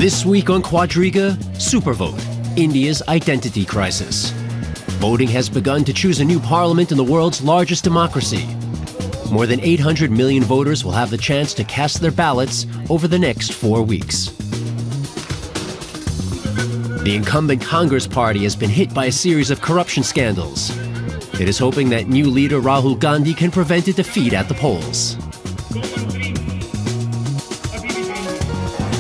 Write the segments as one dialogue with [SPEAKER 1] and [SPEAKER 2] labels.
[SPEAKER 1] This week on Quadriga, Supervote, India's identity crisis. Voting has begun to choose a new parliament in the world's largest democracy. More than 800 million voters will have the chance to cast their ballots over the next 4 weeks. The incumbent Congress party has been hit by a series of corruption scandals. It is hoping that new leader Rahul Gandhi can prevent a defeat at the polls.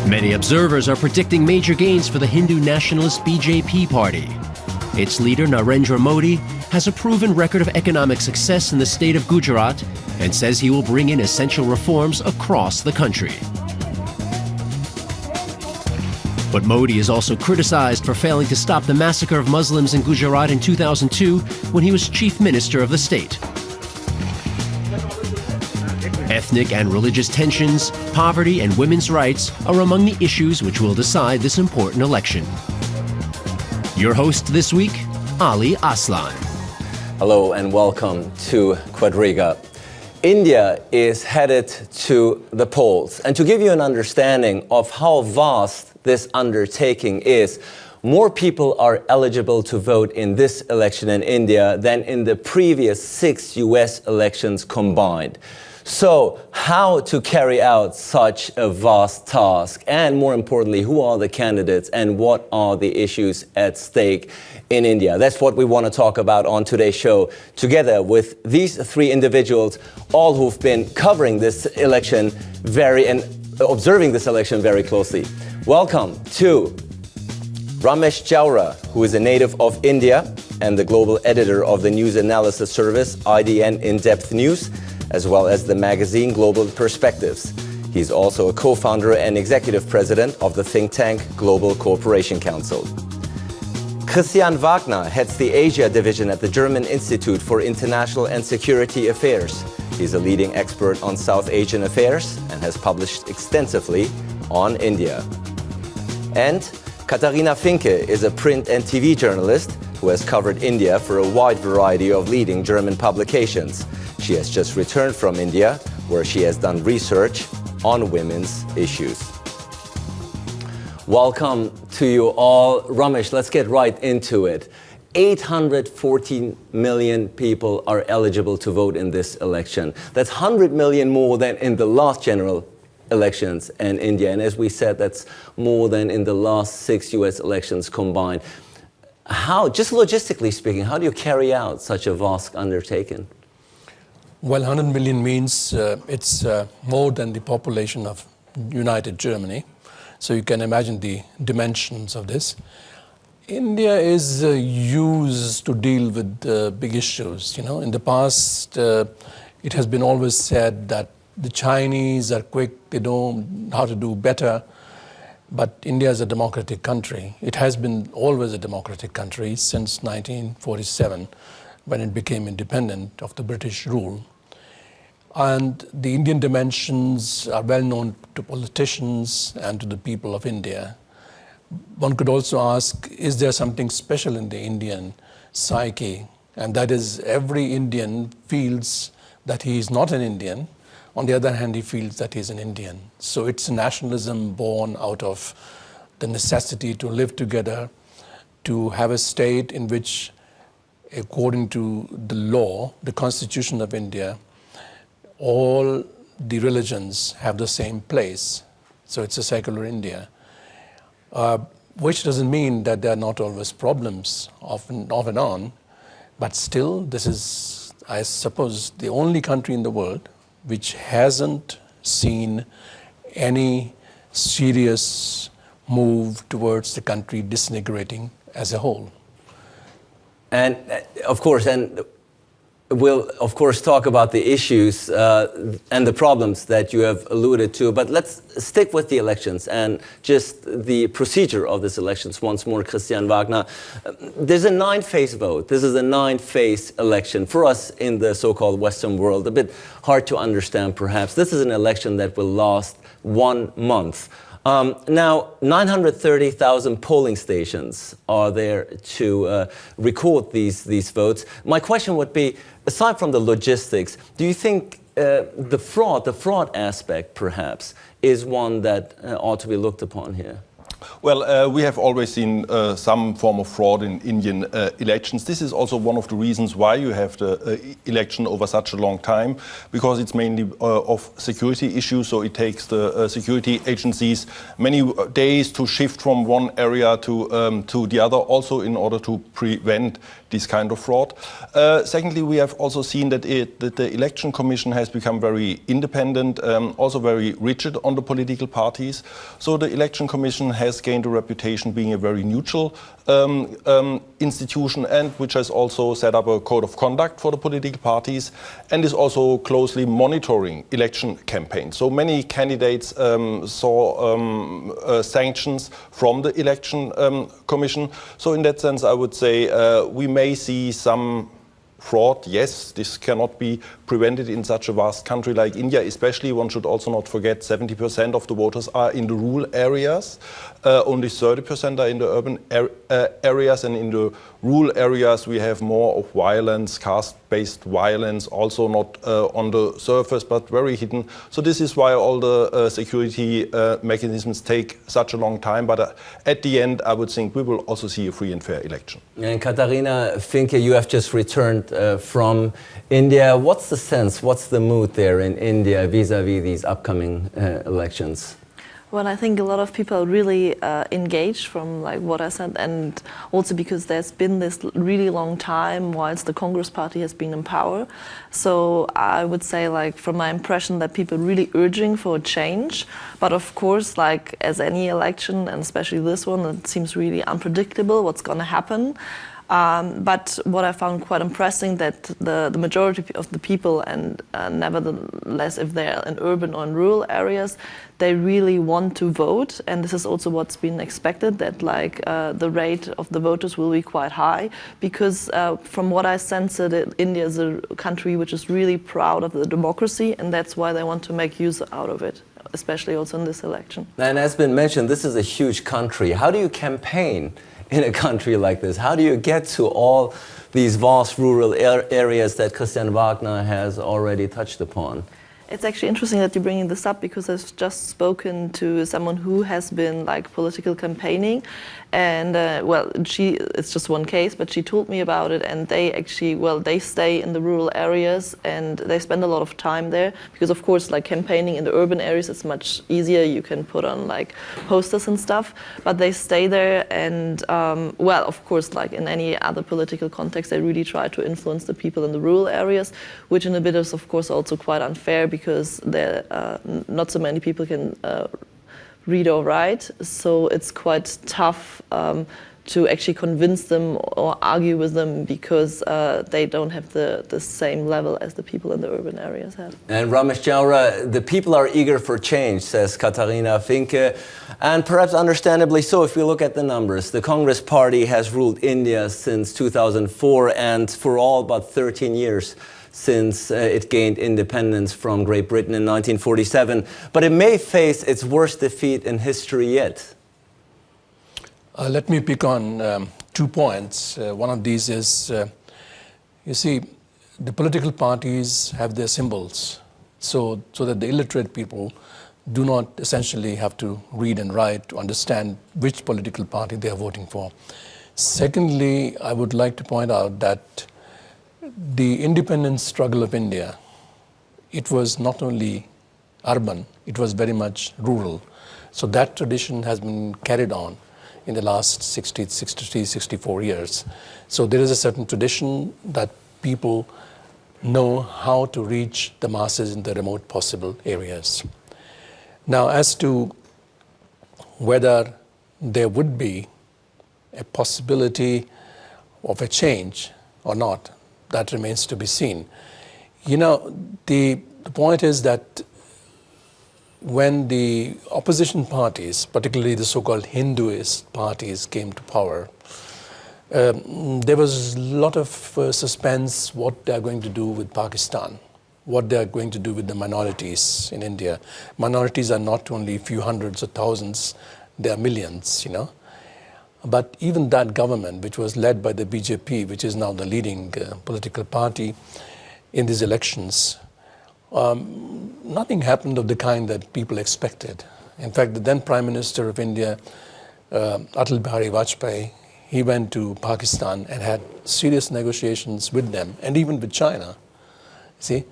[SPEAKER 1] Many observers are predicting major gains for the Hindu nationalist BJP party. Its leader, Narendra Modi, has a proven record of economic success in the state of Gujarat and says he will bring in essential reforms across the country. But Modi is also criticized for failing to stop the massacre of Muslims in Gujarat in 2002 when he was chief minister of the state. Ethnic and religious tensions, poverty, and women's rights are among the issues which will decide this important election. Your host this week, Ali Aslan.
[SPEAKER 2] Hello and welcome to Quadriga. India is headed to the polls. And to give you an understanding of how vast this undertaking is, more people are eligible to vote in this election in India than in the previous 6 US elections combined. So, how to carry out such a vast task? And more importantly, who are the candidates and what are the issues at stake in India? That's what we want to talk about on today's show, together with these 3 individuals, all who've been covering this election and observing this election very closely. Welcome to Ramesh Jaura, who is a native of India and the global editor of the news analysis service IDN In-Depth News, as well as the magazine Global Perspectives. He's also a co-founder and executive president of the think tank Global Cooperation Council. Christian Wagner heads the Asia division at the German Institute for International and Security Affairs. He's a leading expert on South Asian affairs and has published extensively on India. And Katharina Finke is a print and TV journalist who has covered India for a wide variety of leading German publications. She has just returned from India, where she has done research on women's issues. Welcome to you all. Ramesh, let's get right into it. 814 million people are eligible to vote in this election. That's 100 million more than in the last general elections in India. And as we said, that's more than in the last 6 US elections combined. How, just logistically speaking, how do you carry out such a vast undertaking?
[SPEAKER 3] Well, 100 million means it's more than the population of United Germany. So you can imagine the dimensions of this. India is used to deal with big issues. You know, in the past, it has been always said that the Chinese are quick, they know how to do better. But India is a democratic country. It has been always a democratic country since 1947, when it became independent of the British rule. And the Indian dimensions are well known to politicians and to the people of India. One could also ask, is there something special in the Indian psyche? And that is, every Indian feels that he is not an Indian. On the other hand, he feels that he is an Indian. So it's a nationalism born out of the necessity to live together, to have a state in which, according to the law, the Constitution of India, all the religions have the same place. So it's a secular India, which doesn't mean that there are not always problems off and on, but still this is, I suppose, the only country in the world which hasn't seen any serious move towards the country disintegrating as a whole.
[SPEAKER 2] And of course, we'll, of course, talk about the issues and the problems that you have alluded to, but let's stick with the elections and just the procedure of these elections once more. Christian Wagner, there's a 9-phase vote. This is a 9-phase election. For us in the so-called Western world, a bit hard to understand perhaps. This is an election that will last 1 month. Now, 930,000 polling stations are there to record these votes. My question would be, aside from the logistics, do you think the fraud aspect, perhaps, is one that ought to be looked upon here?
[SPEAKER 4] Well, we have always seen some form of fraud in Indian elections. This is also one of the reasons why you have the election over such a long time, because it's mainly of security issues. So it takes the security agencies many days to shift from one area to the other, also in order to prevent this kind of fraud. Secondly, we have also seen that the election commission has become very independent, also very rigid on the political parties. So the election commission has gained a reputation being a very neutral institution, and which has also set up a code of conduct for the political parties and is also closely monitoring election campaigns. So many candidates saw sanctions from the election commission. So in that sense, I would say we may see some fraud. Yes, this cannot be prevented in such a vast country like India. Especially, one should also not forget 70% of the voters are in the rural areas. Only 30% are in the urban areas, and in the rural areas we have more of violence, caste-based violence, also not on the surface but very hidden. So this is why all the security mechanisms take such a long time. But at the end, I would think we will also see a free and fair election.
[SPEAKER 2] And Katharina Finke, you have just returned from India. What's the sense, what's the mood there in India vis-a-vis these upcoming elections?
[SPEAKER 5] Well, I think a lot of people are really engaged from like what I said, and also because there's been this really long time whilst the Congress party has been in power. So I would say, like, from my impression, that people are really urging for a change. But of course, like as any election, and especially this one, it seems really unpredictable what's going to happen. But what I found quite impressive, that the majority of the people, and nevertheless, if they're in urban or in rural areas, they really want to vote. And this is also what's been expected, that like the rate of the voters will be quite high, because from what I sense, India is a country which is really proud of the democracy, and that's why they want to make use out of it, especially also in this election.
[SPEAKER 2] And as been mentioned, this is a huge country. How do you campaign in a country like this? How do you get to all these vast rural areas that Christian Wagner has already touched upon?
[SPEAKER 5] It's actually interesting that you're bringing this up, because I've just spoken to someone who has been like political campaigning, and well, it's just one case, but she told me about it, and they actually, well, they stay in the rural areas and they spend a lot of time there, because of course, like campaigning in the urban areas, it's much easier. You can put on like posters and stuff, but they stay there, and well, of course, like in any other political context, they really try to influence the people in the rural areas, which in a bit is of course also quite unfair, because there not so many people can read or write, so it's quite tough to actually convince them or argue with them, because they don't have the same level as the people in the urban areas have.
[SPEAKER 2] And Ramesh Jaura, the people are eager for change, says Katharina Finke, and perhaps understandably so if we look at the numbers. The Congress party has ruled India since 2004, and for all but 13 years since it gained independence from Great Britain in 1947. But it may face its worst defeat in history yet.
[SPEAKER 3] Let me pick on 2 points. One of these is, you see, the political parties have their symbols, so that the illiterate people do not essentially have to read and write to understand which political party they are voting for. Secondly, I would like to point out that the independence struggle of India, it was not only urban, it was very much rural. So that tradition has been carried on in the last 64 years. So there is a certain tradition that people know how to reach the masses in the remote possible areas. Now, as to whether there would be a possibility of a change or not, that remains to be seen. You know, the point is that when the opposition parties, particularly the so-called Hinduist parties, came to power, there was a lot of suspense what they are going to do with Pakistan, what they are going to do with the minorities in India. Minorities are not only a few hundreds or thousands, they are millions, you know. But even that government, which was led by the BJP, which is now the leading political party in these elections, nothing happened of the kind that people expected. In fact, the then Prime Minister of India Atal Bihari Vajpayee, he went to Pakistan and had serious negotiations with them and even with China. See?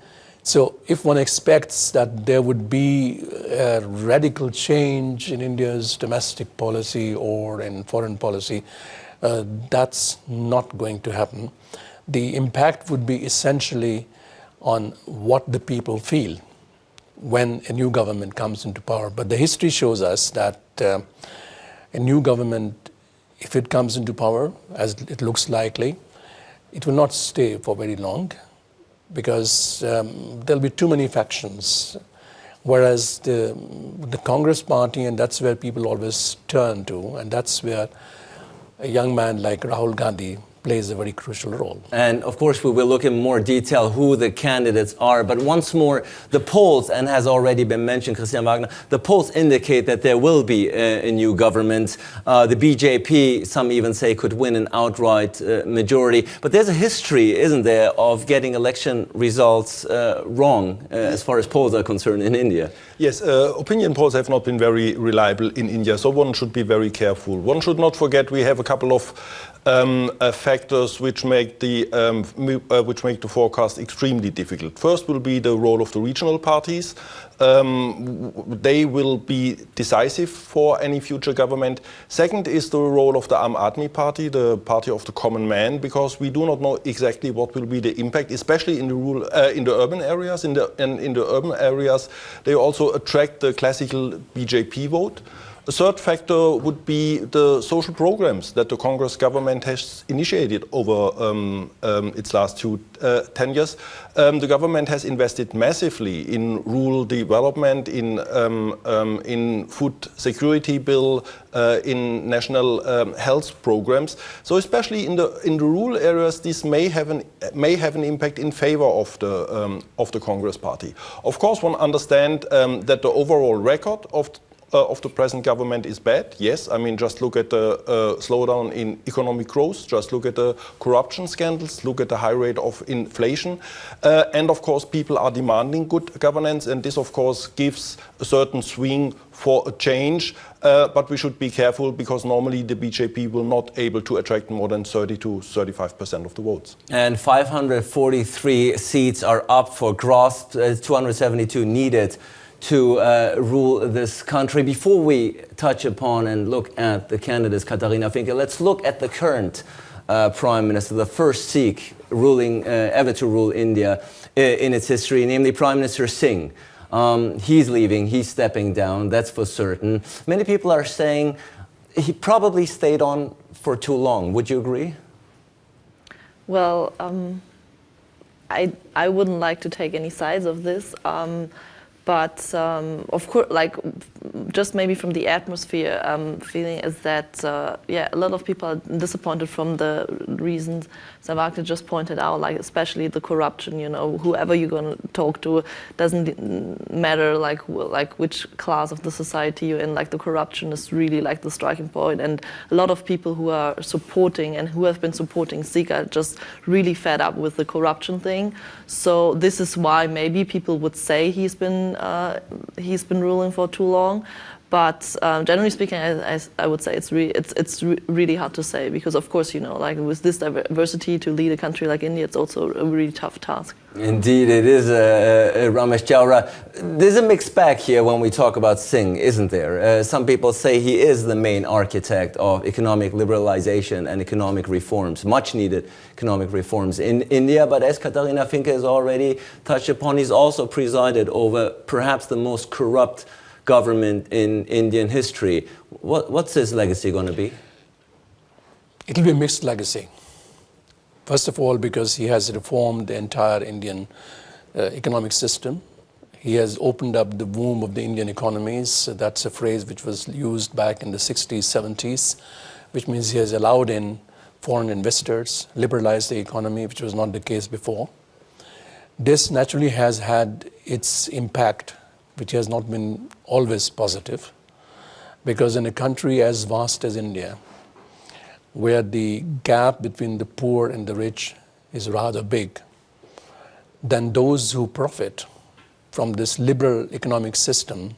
[SPEAKER 3] So if one expects that there would be a radical change in India's domestic policy or in foreign policy, that's not going to happen. The impact would be essentially on what the people feel when a new government comes into power. But the history shows us that a new government, if it comes into power, as it looks likely, it will not stay for very long because there'll be too many factions. Whereas the Congress party, and that's where people always turn to, and that's where a young man like Rahul Gandhi plays a very crucial role.
[SPEAKER 2] And of course, we will look in more detail who the candidates are. But once more, the polls, and has already been mentioned, Christian Wagner, the polls indicate that there will be a new government. The BJP, some even say, could win an outright majority. But there's a history, isn't there, of getting election results wrong as far as polls are concerned in India.
[SPEAKER 4] Yes, opinion polls have not been very reliable in India, so one should be very careful. One should not forget we have a couple of factors which make the forecast extremely difficult. First will be the role of the regional parties. They will be decisive for any future government. Second is the role of the Aam Aadmi Party, the party of the common man, because we do not know exactly what will be the impact, especially in the urban areas. In the urban areas, they also attract the classical BJP vote. A third factor would be the social programs that the Congress government has initiated over its last 10 years. The government has invested massively in rural development, in food security bill, in national health programs. So especially in the rural areas, this may have an impact in favor of the Congress party. Of course, one understands that the overall record of the present government is bad. Yes, I mean, just look at the slowdown in economic growth, just look at the corruption scandals, look at the high rate of inflation. And of course, people are demanding good governance, and this, of course, gives a certain swing for a change. But we should be careful because normally the BJP will not able to attract more than 30 to 35% of the votes.
[SPEAKER 2] And 543 seats are up for grasp, 272 needed to rule this country. Before we touch upon and look at the candidates, Katharina Finke, let's look at the current Prime Minister, the first Sikh ever to rule India in its history, namely Prime Minister Singh. He's leaving, he's stepping down, that's for certain. Many people are saying he probably stayed on for too long. Would you agree?
[SPEAKER 5] Well, I wouldn't like to take any sides of this. But of course, like just maybe from the atmosphere, feeling is that a lot of people are disappointed from the reasons Wagner just pointed out, like especially the corruption. You know, whoever you're going to talk to doesn't matter like which class of the society you're in. Like the corruption is really like the striking point, and a lot of people who are supporting and who have been supporting Sikh are just really fed up with the corruption thing. So this is why maybe people would say he's been ruling for too long, but generally speaking, I would say it's really hard to say because, of course, you know, like with this diversity to lead a country like India, it's also a really tough task.
[SPEAKER 2] Indeed, it is, Ramesh Jowra. There's a mixed bag here when we talk about Singh, isn't there? Some people say he is the main architect of economic liberalization and economic reforms, much needed economic reforms in India. But as Katharina Finke has already touched upon, he's also presided over perhaps the most corrupt government in Indian history. What's his legacy going to be?
[SPEAKER 3] It'll be a mixed legacy. First of all, because he has reformed the entire Indian economic system. He has opened up the womb of the Indian economies. That's a phrase which was used back in the 60s, 70s, which means he has allowed in foreign investors, liberalized the economy, which was not the case before. This naturally has had its impact, which has not been always positive, because in a country as vast as India, where the gap between the poor and the rich is rather big, then those who profit from this liberal economic system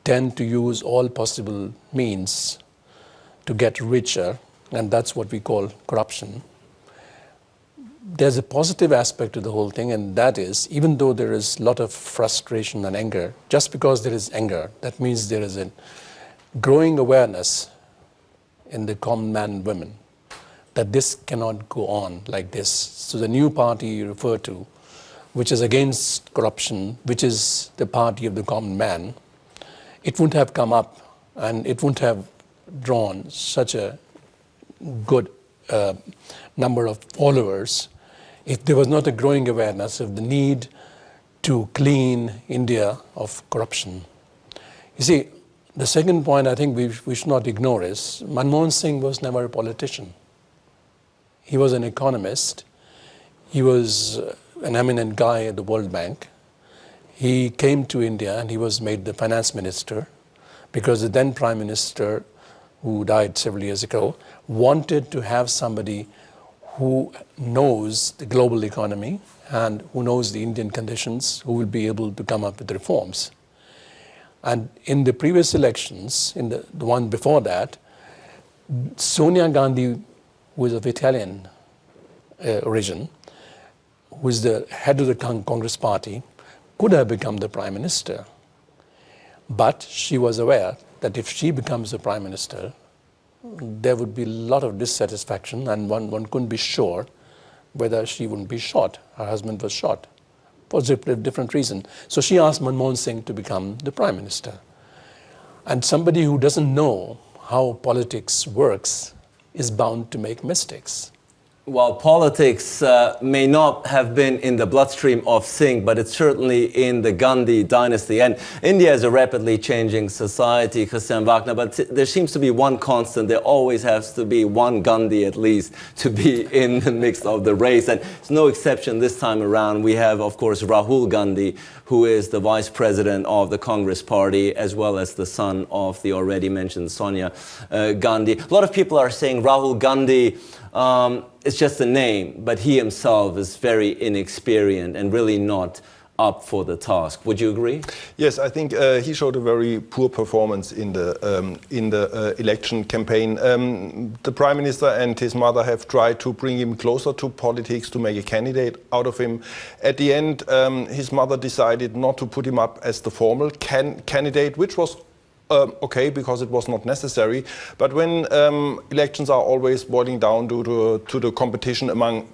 [SPEAKER 3] tend to use all possible means to get richer, and that's what we call corruption. There's a positive aspect to the whole thing, and that is, even though there is a lot of frustration and anger, just because there is anger, that means there is a growing awareness in the common man and women that this cannot go on like this. So the new party you refer to, which is against corruption, which is the party of the common man, it wouldn't have come up and it wouldn't have drawn such a good number of followers if there was not a growing awareness of the need to clean India of corruption. You see, the second point I think we should not ignore is Manmohan Singh was never a politician. He was an economist. He was an eminent guy at the World Bank. He came to India and he was made the finance minister because the then prime minister, who died several years ago, wanted to have somebody who knows the global economy and who knows the Indian conditions, who will be able to come up with reforms. And in the previous elections, in the one before that, Sonia Gandhi, who is of Italian origin, who is the head of the Congress party, could have become the prime minister. But she was aware that if she becomes the prime minister, there would be a lot of dissatisfaction, and one couldn't be sure whether she wouldn't be shot. Her husband was shot for a different reason. So she asked Manmohan Singh to become the prime minister. And somebody who doesn't know how politics works is bound to make mistakes.
[SPEAKER 2] Well, politics may not have been in the bloodstream of Singh, but it's certainly in the Gandhi dynasty. And India is a rapidly changing society, Christian Wagner, but there seems to be one constant. There always has to be one Gandhi, at least, to be in the mix of the race. And it's no exception this time around. We have, of course, Rahul Gandhi, who is the vice president of the Congress party, as well as the son of the already mentioned Sonia Gandhi. A lot of people are saying Rahul Gandhi it's just a name, but he himself is very inexperienced and really not up for the task. Would you agree?
[SPEAKER 4] Yes, I think he showed a very poor performance in the election campaign. The Prime Minister and his mother have tried to bring him closer to politics, to make a candidate out of him. At the end, his mother decided not to put him up as the formal candidate, which was okay, because it was not necessary. But when elections are always boiling down to the competition among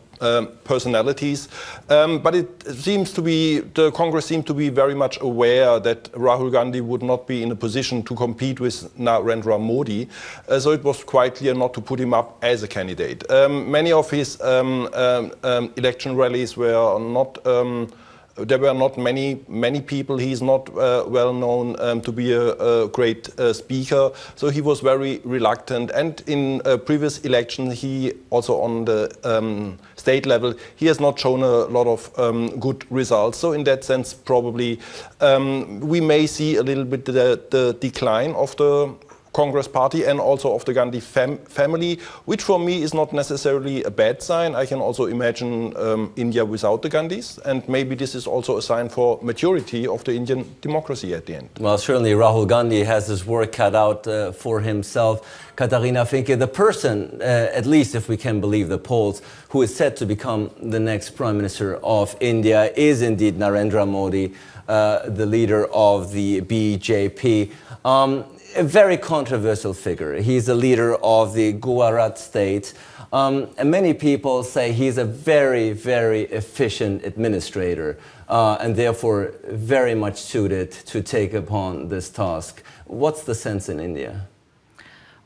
[SPEAKER 4] personalities, but it seems to be, the Congress seemed to be very much aware that Rahul Gandhi would not be in a position to compete with Narendra Modi, so it was quite clear not to put him up as a candidate. Many of his election rallies were not there were not many people. He's not well known to be a great speaker, so he was very reluctant. And in previous elections, he also on the state level, he has not shown a lot of good results. So in that sense, probably we may see a little bit the decline of the Congress party and also of the Gandhi family, which for me is not necessarily a bad sign. I can also imagine India without the Gandhis, and maybe this is also a sign for maturity of the Indian democracy at the end.
[SPEAKER 2] Well, certainly Rahul Gandhi has his work cut out for himself. Katharina Finke, the person, at least if we can believe the polls, who is set to become the next Prime Minister of India is indeed Narendra Modi, the leader of the BJP. A very controversial figure. He's a leader of the Gujarat state, and many people say he's a very, very efficient administrator, and therefore very much suited to take upon this task. What's the sense in India?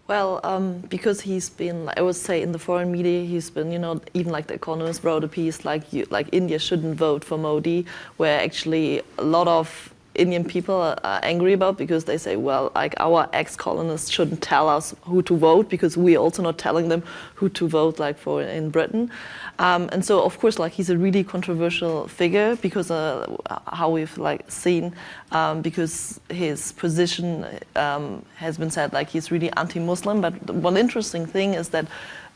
[SPEAKER 5] Well, because he's been, I would say, in the foreign media, he's been, you know, even like The Economist wrote a piece like India shouldn't vote for Modi, where actually a lot of Indian people are angry about, because they say, well, like our ex-colonists shouldn't tell us who to vote, because we're also not telling them who to vote like for in Britain. And so of course, like, he's a really controversial figure, because how we've like seen, because his position has been said like he's really anti-Muslim. But one interesting thing is that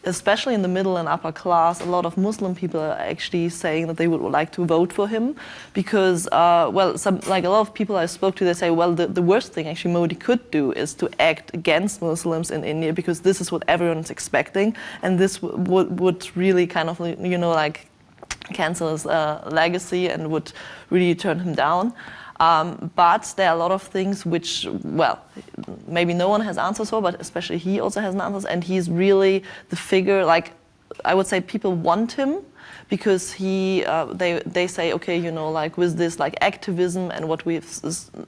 [SPEAKER 5] especially in the middle and upper class, a lot of Muslim people are actually saying that they would like to vote for him because, well, like a lot of people I spoke to, they say, well, the worst thing actually Modi could do is to act against Muslims in India because this is what everyone's expecting, and this would really kind of, you know, like cancel his legacy and would really turn him down. But there are a lot of things which, well, maybe no one has answers for, but especially he also has answers, and he's really the figure, like, I would say people want him because they say, okay, you know, like with this like activism and what we've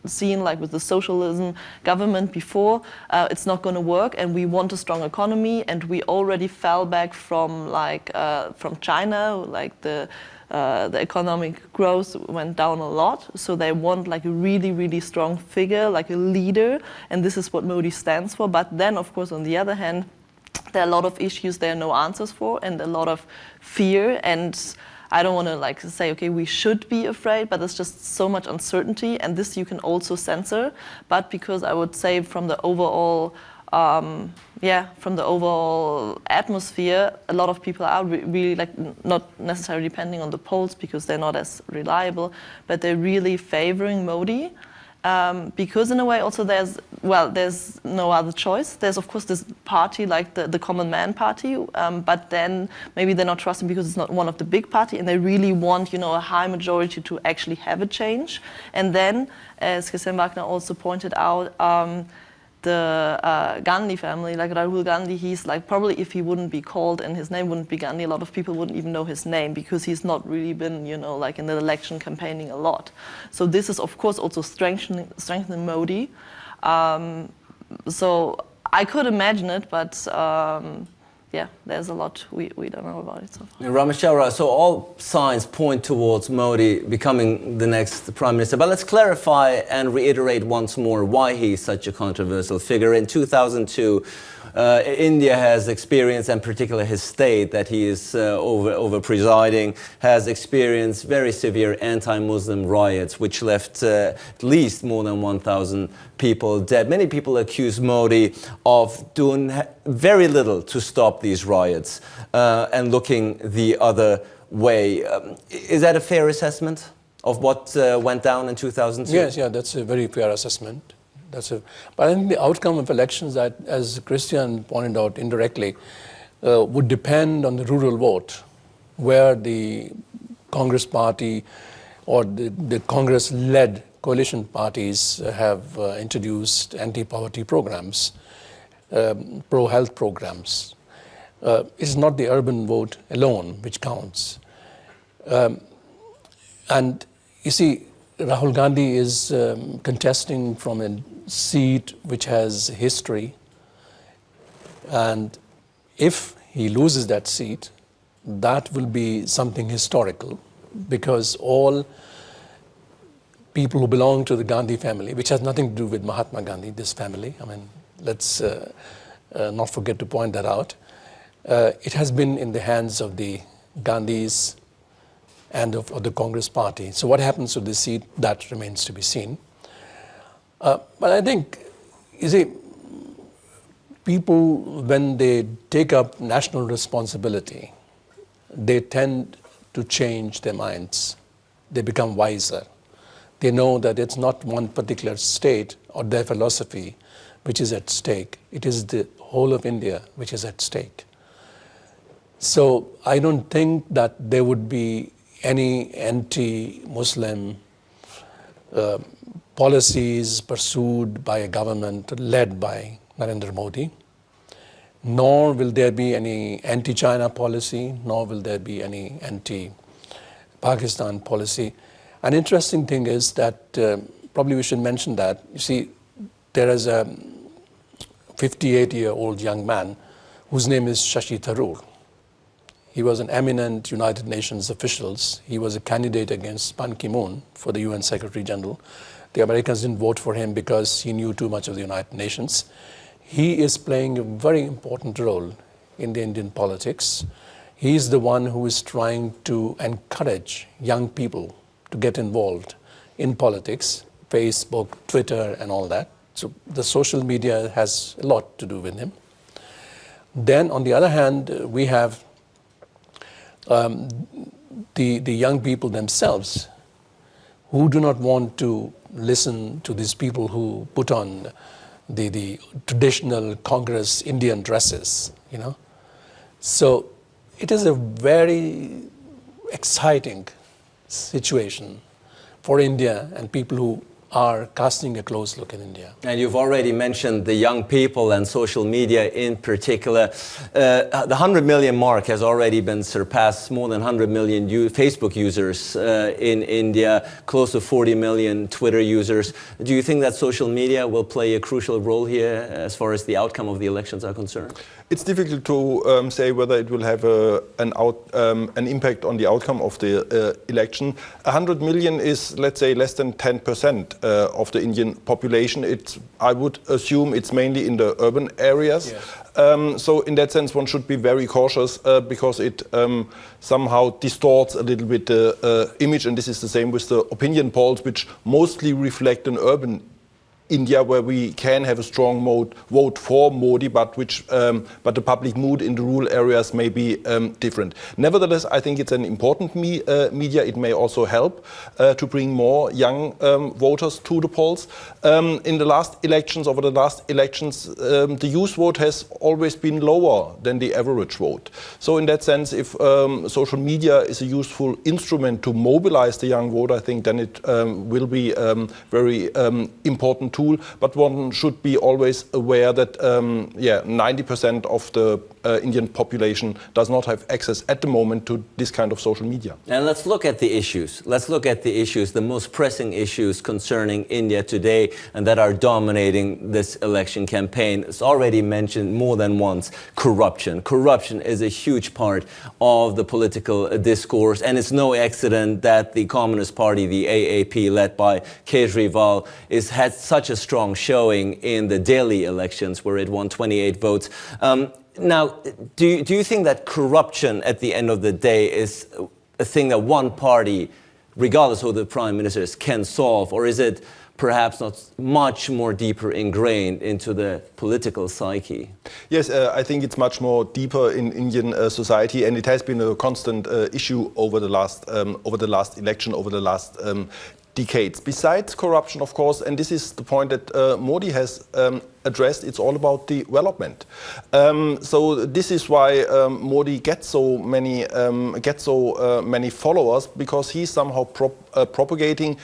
[SPEAKER 5] seen like with the socialism government before, it's not going to work, and we want a strong economy, and we already fell back from like from China, like the economic growth went down a lot, so they want like a really, really strong figure, like a leader, and this is what Modi stands for. But then, of course, on the other hand, there are a lot of issues there are no answers for, and a lot of fear, and I don't want to like say, okay, we should be afraid, but there's just so much uncertainty, and this you can also censor. But because I would say from the overall from the overall atmosphere, a lot of people are really like not necessarily depending on the polls because they're not as reliable, but they're really favoring Modi. Because in a way also there's no other choice. There's of course this party like the Common Man Party, but then maybe they're not trusting because it's not one of the big party, and they really want, you know, a high majority to actually have a change. And then, as Christian Wagner also pointed out, the Gandhi family, like Rahul Gandhi, he's like, probably if he wouldn't be called and his name wouldn't be Gandhi, a lot of people wouldn't even know his name because he's not really been, you know, like in the election campaigning a lot. So this is of course also strengthening Modi. So I could imagine it, but yeah, there's a lot we don't know about it so far.
[SPEAKER 2] Rameshwara, so all signs point towards Modi becoming the next Prime Minister. But let's clarify and reiterate once more why he's such a controversial figure. In 2002, India has experienced, and particularly his state that he is over presiding, has experienced very severe anti-Muslim riots, which left at least more than 1,000 people dead. Many people accuse Modi of doing very little to stop these riots and looking the other way. Is that a fair assessment of what went down in 2002?
[SPEAKER 3] Yes, yeah, that's a very fair assessment. But I think the outcome of elections, that, as Christian pointed out indirectly, would depend on the rural vote, where the Congress party or the Congress-led coalition parties have introduced anti-poverty programs, pro-health programs. It's not the urban vote alone which counts. And you see, Rahul Gandhi is contesting from a seat which has history, and if he loses that seat, that will be something historical, because all people who belong to the Gandhi family, which has nothing to do with Mahatma Gandhi, this family, I mean, let's not forget to point that out, it has been in the hands of the Gandhis and of the Congress party. So what happens to this seat, that remains to be seen. But I think, you see, people, when they take up national responsibility, they tend to change their minds. They become wiser. They know that it's not one particular state or their philosophy which is at stake. It is the whole of India which is at stake. So I don't think that there would be any anti-Muslim policies pursued by a government led by Narendra Modi, nor will there be any anti-China policy, nor will there be any anti-Pakistan policy. An interesting thing is that, probably we should mention that, you see, there is a 58-year-old young man whose name is Shashi Tharoor. He was an eminent United Nations official. He was a candidate against Ban Ki-moon for the UN Secretary General. The Americans didn't vote for him because he knew too much of the United Nations. He is playing a very important role in the Indian politics. He is the one who is trying to encourage young people to get involved in politics, Facebook, Twitter, and all that. So the social media has a lot to do with him. Then, on the other hand, we have the young people themselves who do not want to listen to these people who put on the traditional Congress Indian dresses, you know. So it is a very exciting situation for India and people who are casting a close look in India.
[SPEAKER 2] And you've already mentioned the young people and social media in particular. The 100 million mark has already been surpassed, more than 100 million Facebook users in India, close to 40 million Twitter users. Do you think that social media will play a crucial role here as far as the outcome of the elections are concerned?
[SPEAKER 4] It's difficult to say whether it will have an impact on the outcome of the election. 100 million is, let's say, less than 10% of the Indian population. I would assume it's mainly in the urban areas. Yes. So in that sense, one should be very cautious because it somehow distorts a little bit the image, and this is the same with the opinion polls, which mostly reflect an urban India, where we can have a strong vote for Modi, but the public mood in the rural areas may be different. Nevertheless, I think it's an important media. It may also help to bring more young voters to the polls. In the last elections, the youth vote has always been lower than the average vote. So in that sense, if social media is a useful instrument to mobilize the young voter, I think then it will be very important tool, but one should be always aware that 90% of the Indian population does not have access at the moment to this kind of social media.
[SPEAKER 2] And let's look at the issues. Let's look at the issues, the most pressing issues concerning India today and that are dominating this election campaign. It's already mentioned more than once, corruption. Corruption is a huge part of the political discourse, and it's no accident that the Communist Party, the AAP, led by Kejriwal, had such a strong showing in the Delhi elections where it won 28 votes. Now, do you think that corruption at the end of the day is a thing that one party, regardless of who the prime minister is, can solve? Or is it perhaps not much more deeper ingrained into the political psyche?
[SPEAKER 4] Yes, I think it's much more deeper in Indian society, and it has been a constant issue over the last election, over the last decades. Besides corruption, of course, and this is the point that Modi has addressed, it's all about development. So this is why Modi gets so many followers, because he's somehow propagating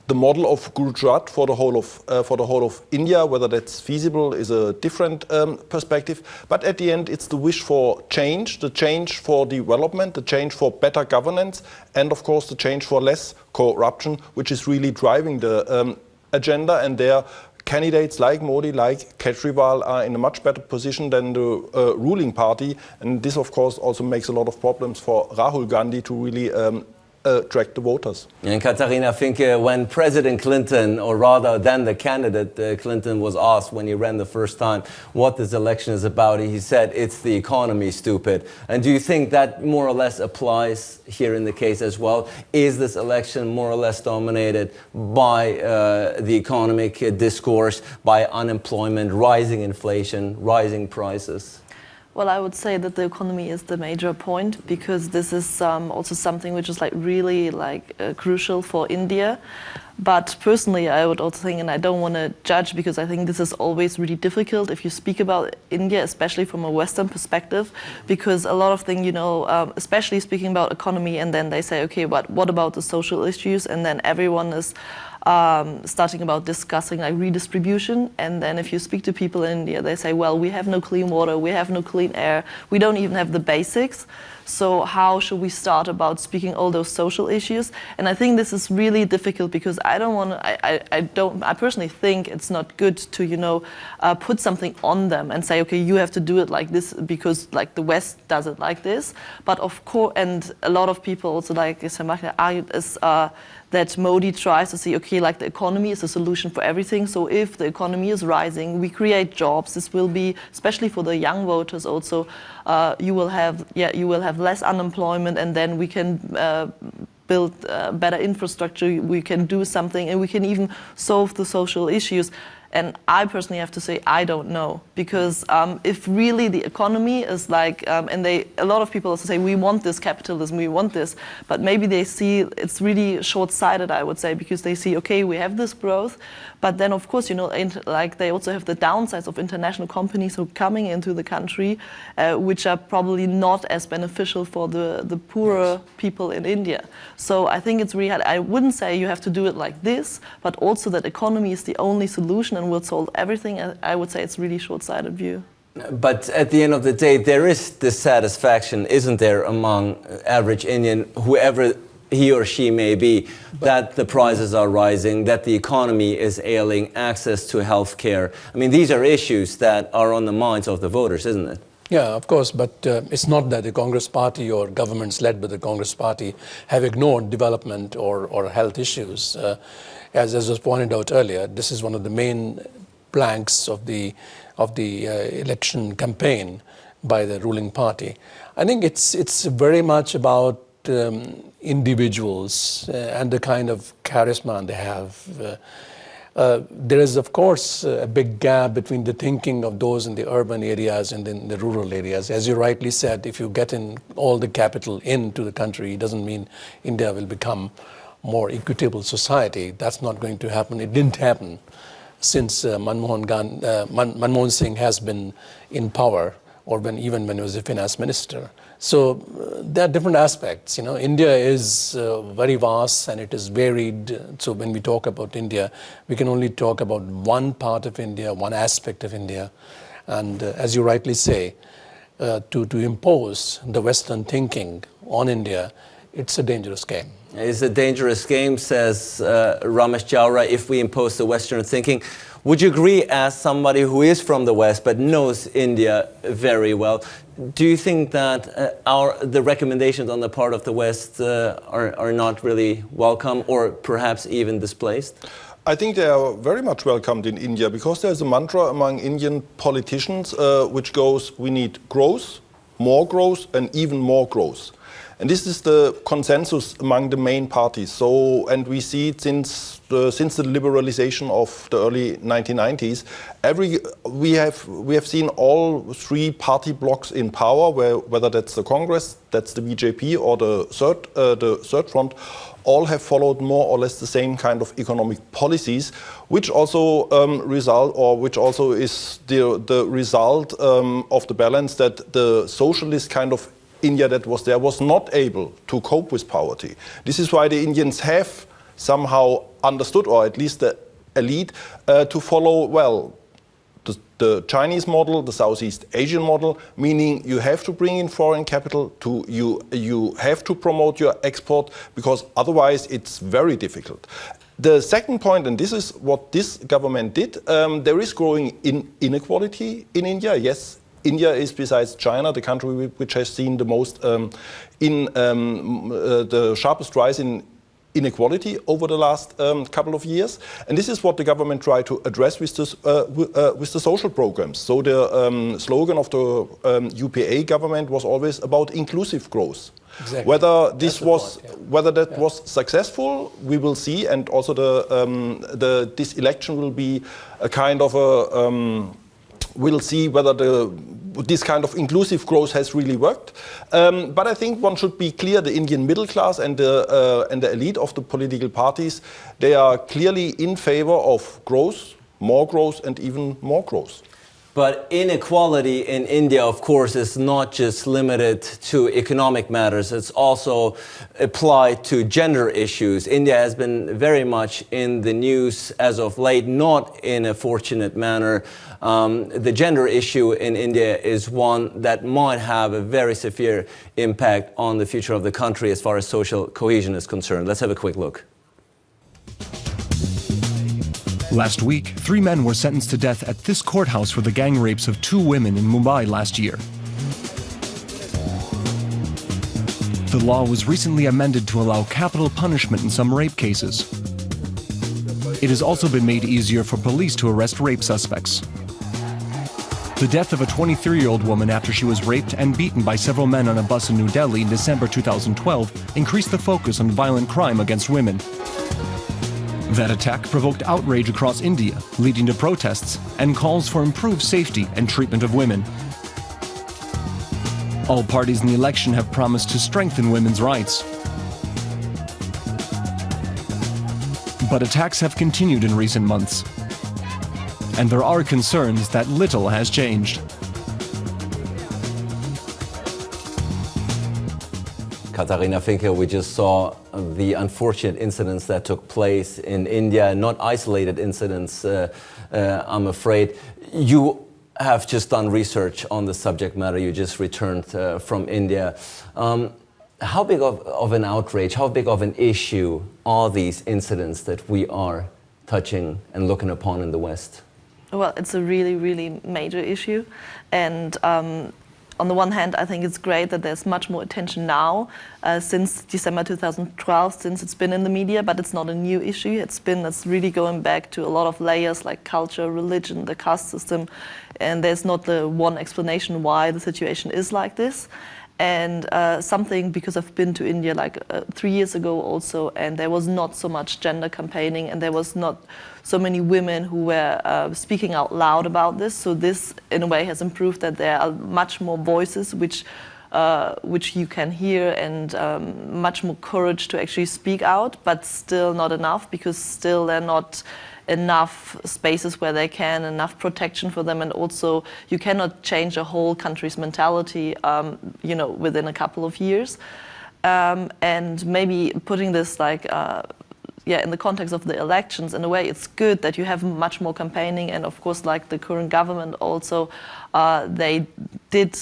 [SPEAKER 4] the model of Gujarat for the whole of India. Whether that's feasible is a different perspective. But at the end, it's the wish for change, the change for development, the change for better governance, and of course the change for less corruption, which is really driving the agenda. And there, candidates like Modi, like Kejriwal, are in a much better position than the ruling party. And this, of course, also makes a lot of problems for Rahul Gandhi to really attract the voters.
[SPEAKER 2] And Katharina Finke, when President Clinton, or rather then the candidate Clinton, was asked when he ran the first time what this election is about, he said, "It's the economy, stupid." And do you think that more or less applies here in the case as well? Is this election more or less dominated by the economic discourse, by unemployment, rising inflation, rising prices?
[SPEAKER 5] Well, I would say that the economy is the major point, because this is also something which is really crucial for India. But personally, I would also think, and I don't want to judge, because I think this is always really difficult if you speak about India, especially from a Western perspective, because a lot of things, especially speaking about economy, and then they say, okay, but what about the social issues? And then everyone is starting about discussing redistribution, and then if you speak to people in India, they say, well, we have no clean water, we have no clean air, we don't even have the basics. So how should we start about speaking all those social issues? And I think this is really difficult, because I personally think it's not good to put something on them and say, okay, you have to do it like this because the West does it like this. But of course, and a lot of people also argue is that Modi tries to see, okay, the economy is a solution for everything. So if the economy is rising, we create jobs. This will be, especially for the young voters also, you will have less unemployment, and then we can build better infrastructure, we can do something, and we can even solve the social issues. And I personally have to say, I don't know. Because if really the economy is like, and a lot of people also say, we want this capitalism, we want this, but maybe they see it's really short-sighted, I would say, because they see, okay, we have this growth, but then of course, like they also have the downsides of international companies who are coming into the country, which are probably not as beneficial for the poorer people in India. So I think it's really hard. I wouldn't say you have to do it like this, but also that economy is the only solution and will solve everything. I would say it's really short-sighted view.
[SPEAKER 2] But at the end of the day, there is dissatisfaction, isn't there, among average Indian, whoever he or she may be, that the prices are rising, that the economy is ailing, access to health care. I mean, these are issues that are on the minds of the voters, isn't it?
[SPEAKER 3] Yeah, of course, but it's not that the Congress party or governments led by the Congress party have ignored development or health issues. As was pointed out earlier, this is one of the main planks of the election campaign by the ruling party. I think it's very much about individuals and the kind of charisma they have. There is, of course, a big gap between the thinking of those in the urban areas and in the rural areas. As you rightly said, if you get in all the capital into the country, it doesn't mean India will become more equitable society. That's not going to happen. It didn't happen since Manmohan Singh has been in power, or even when he was a finance minister. So there are different aspects. India is very vast and it is varied. So when we talk about India, we can only talk about one part of India, one aspect of India. And as you rightly say, to impose the Western thinking on India, it's a dangerous game.
[SPEAKER 2] It's a dangerous game, says Ramesh Jowra, if we impose the Western thinking. Would you agree, as somebody who is from the West but knows India very well, do you think that the recommendations on the part of the West are not really welcome or perhaps even displaced?
[SPEAKER 4] I think they are very much welcomed in India because there's a mantra among Indian politicians which goes, we need growth, more growth and even more growth. And this is the consensus among the main parties. So, and we see it since the liberalization of the early 1990s. We have seen all three party blocks in power, whether that's the Congress, that's the BJP, or the third front, all have followed more or less the same kind of economic policies, which also is the result of the balance that the socialist kind of India that was there was not able to cope with poverty. This is why the Indians have somehow understood, or at least the elite, to follow, well, the Chinese model, the Southeast Asian model, meaning you have to bring in foreign capital, you have to promote your export, because otherwise it's very difficult. The second point, and this is what this government did, there is growing inequality in India, yes. India is, besides China, the country which has seen the most the sharpest rise in inequality over the last couple of years, and this is what the government tried to address with the social programs. So the slogan of the UPA government was always about inclusive growth. Exactly. Whether this was successful, we will see, and also this election will be a kind of a. We'll see whether this kind of inclusive growth has really worked. But I think one should be clear, the Indian middle class and the elite of the political parties, they are clearly in favor of growth, more growth and even more growth.
[SPEAKER 2] But inequality in India, of course, is not just limited to economic matters. It's also applied to gender issues. India has been very much in the news as of late, not in a fortunate manner. The gender issue in India is one that might have a very severe impact on the future of the country as far as social cohesion is concerned. Let's have a quick look.
[SPEAKER 6] Last week, 3 men were sentenced to death at this courthouse for the gang rapes of 2 women in Mumbai last year. The law was recently amended to allow capital punishment in some rape cases. It has also been made easier for police to arrest rape suspects. The death of a 23-year-old woman after she was raped and beaten by several men on a bus in New Delhi in December 2012 increased the focus on violent crime against women. That attack provoked outrage across India, leading to protests and calls for improved safety and treatment of women. All parties in the election have promised to strengthen women's rights. But attacks have continued in recent months, and there are concerns that little has changed.
[SPEAKER 2] Katharina Finke, we just saw the unfortunate incidents that took place in India, not isolated incidents, I'm afraid. You have just done research on the subject matter. You just returned from India. How big of an outrage, how big of an issue are these incidents that we are touching and looking upon in the West?
[SPEAKER 5] Well, it's a really, really major issue. And on the one hand, I think it's great that there's much more attention now since December 2012, since it's been in the media, but it's not a new issue. It's really going back to a lot of layers like culture, religion, the caste system, and there's not the one explanation why the situation is like this. And something, because I've been to India like 3 years ago also, and there was not so much gender campaigning, and there was not so many women who were speaking out loud about this. So this, in a way, has improved that there are much more voices which you can hear, and much more courage to actually speak out, but still not enough, because still they're not enough spaces where they can, enough protection for them, and also you cannot change a whole country's mentality, within a couple of years. And maybe putting this like, in the context of the elections, in a way, it's good that you have much more campaigning, and of course, like the current government also, they did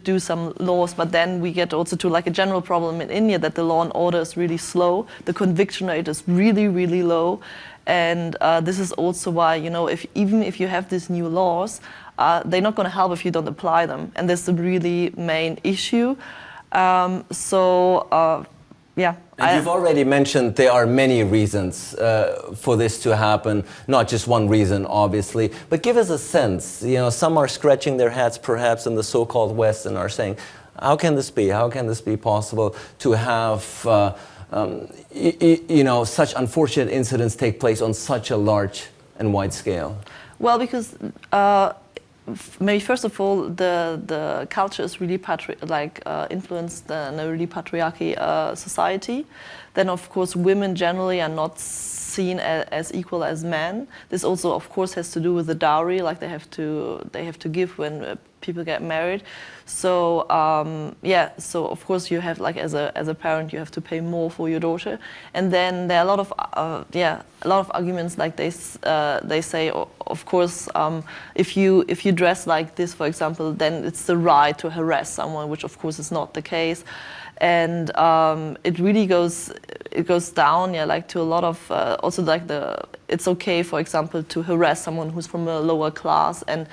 [SPEAKER 5] do some laws, but then we get also to like a general problem in India that the law and order is really slow, the conviction rate is really, really low, and this is also why, even if you have these new laws, they're not going to help if you don't apply them, and that's the really main issue.
[SPEAKER 2] And you've already mentioned there are many reasons for this to happen, not just one reason, obviously. But give us a sense. Some are scratching their heads, perhaps, in the so-called West, and are saying, "How can this be? How can this be possible to have, such unfortunate incidents take place on such a large and wide scale?"
[SPEAKER 5] Well, because maybe first of all, the culture is really influenced in a really patriarchy society. Then, of course, women generally are not seen as equal as men. This also, of course, has to do with the dowry, like they have to give when people get married. So so of course you have, like, as a parent, you have to pay more for your daughter. And then there are a lot of arguments, like they say, of course, if you dress like this, for example, then it's the right to harass someone, which of course is not the case. And it really goes down, like to a lot of also like it's okay, for example, to harass someone who's from a lower class, and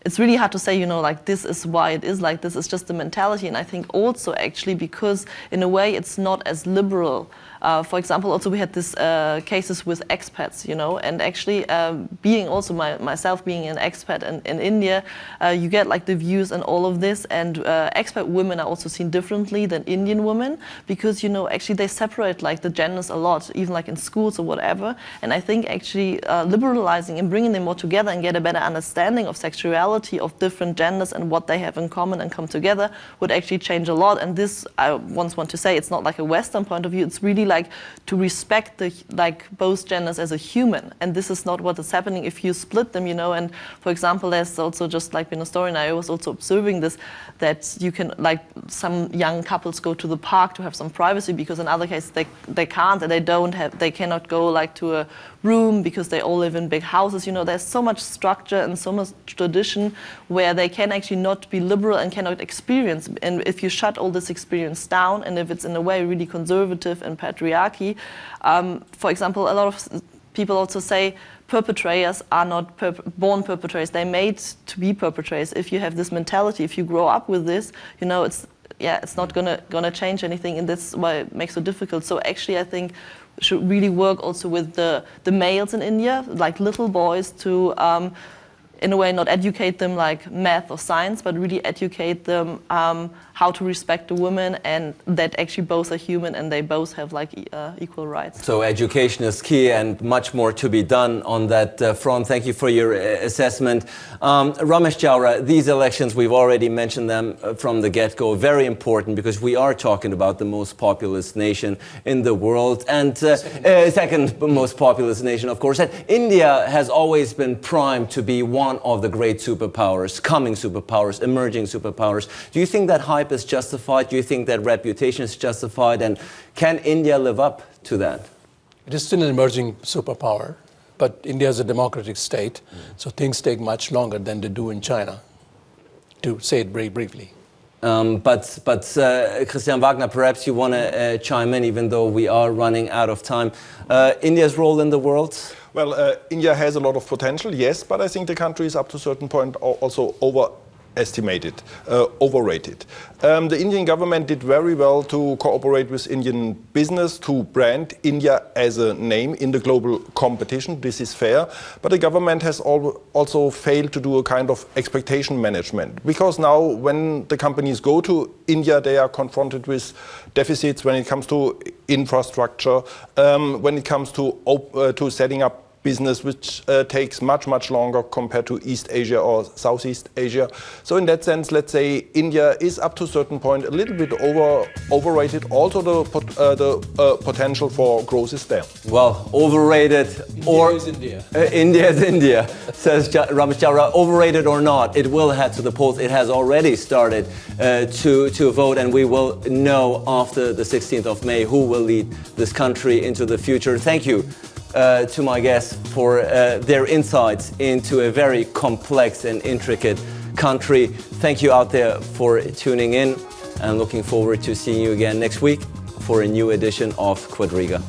[SPEAKER 5] it's really hard to say, like this is why it is like this. It's just the mentality, and I think also actually because in a way it's not as liberal. For example, also we had this cases with expats, and actually being also myself being an expat in India, you get like the views and all of this, and expat women are also seen differently than Indian women, because actually they separate like the genders a lot, even like in schools or whatever. And I think actually liberalizing and bringing them more together and get a better understanding of sexuality of different genders and what they have in common and come together would actually change a lot. And this, I once want to say, it's not like a Western point of view, it's really like to respect both genders as a human, and this is not what is happening if you split them, And for example, there's also just like been a story, and I was also observing this, that you can, like, some young couples go to the park to have some privacy, because in other cases they can't, and they cannot go like to a room because they all live in big houses. There's so much structure and so much tradition where they can actually not be liberal and cannot experience. And if you shut all this experience down, and if it's in a way really conservative and patriarchy, for example, a lot of people also say perpetrators are not born perpetrators. They're made to be perpetrators. If you have this mentality, if you grow up with this, it's not gonna change anything, and that's why it makes it so difficult. So actually, I think we should really work also with the males in India, like little boys, to in a way not educate them like math or science, but really educate them how to respect a woman, and that actually both are human and they both have like equal rights.
[SPEAKER 2] So education is key and much more to be done on that front. Thank you for your assessment. Ramesh Jowra, these elections, we've already mentioned them from the get-go, very important because we are talking about the most populous nation in the world and second most populous nation, of course. And India has always been primed to be one of the great superpowers, coming superpowers, emerging superpowers. Do you think that hype is justified? Do you think that reputation is justified? And can India live up to that?
[SPEAKER 3] It is still an emerging superpower, but India is a democratic state, so things take much longer than they do in China, to say it very briefly.
[SPEAKER 2] But Christian Wagner, perhaps you want to chime in, even though we are running out of time. India's role in the world?
[SPEAKER 4] Well, India has a lot of potential, yes, but I think the country is up to a certain point also overestimated, overrated. The Indian government did very well to cooperate with Indian business to brand India as a name in the global competition. This is fair, but the government has also failed to do a kind of expectation management, because now when the companies go to India, they are confronted with deficits when it comes to infrastructure, when it comes to setting up business, which takes much longer compared to East Asia or Southeast Asia. So in that sense, let's say India is up to a certain point a little bit overrated. Also the potential for growth is there.
[SPEAKER 2] Well, overrated or
[SPEAKER 3] India is India.
[SPEAKER 2] India is India, says Ramesh Jowra. Overrated or not, it will head to the polls. It has already started to vote, and we will know after the 16th of May who will lead this country into the future. Thank you to my guests for their insights into a very complex and intricate country. Thank you out there for tuning in, and looking forward to seeing you again next week for a new edition of Quadriga.